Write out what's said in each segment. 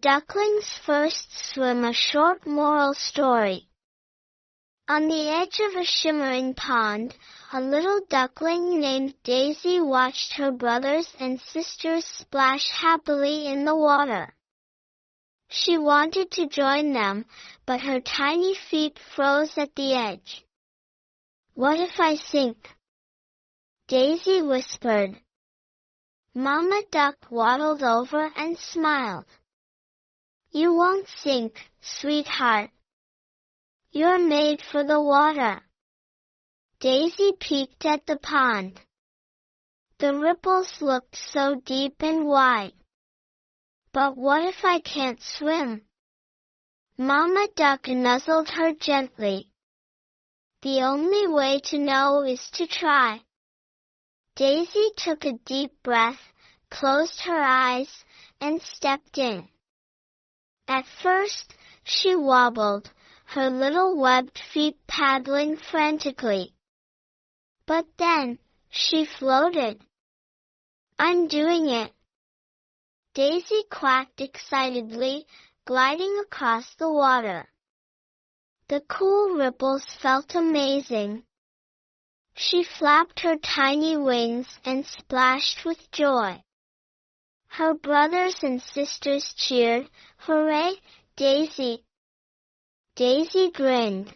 Duckling's First Swim, a short moral story. On the edge of a shimmering pond, a little duckling named Daisy watched her brothers and sisters splash happily in the water. She wanted to join them, but her tiny feet froze at the edge. "What if I sink?" Daisy whispered. Mama Duck waddled over and smiled. "You won't sink, sweetheart. You're made for the water." Daisy peeked at the pond. The ripples looked so deep and wide. "But what if I can't swim?" Mama Duck nuzzled her gently. "The only way to know is to try." Daisy took a deep breath, closed her eyes, and stepped in. At first, she wobbled, her little webbed feet paddling frantically. But then, she floated. "I'm doing it!" Daisy quacked excitedly, gliding across the water. The cool ripples felt amazing. She flapped her tiny wings and splashed with joy. Her brothers and sisters cheered, "Hooray, Daisy!" Daisy grinned.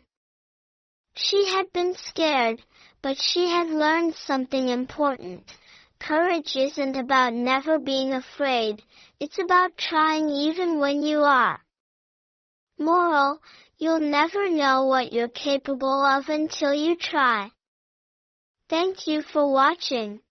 She had been scared, but she had learned something important. Courage isn't about never being afraid, it's about trying even when you are. Moral: you'll never know what you're capable of until you try. Thank you for watching.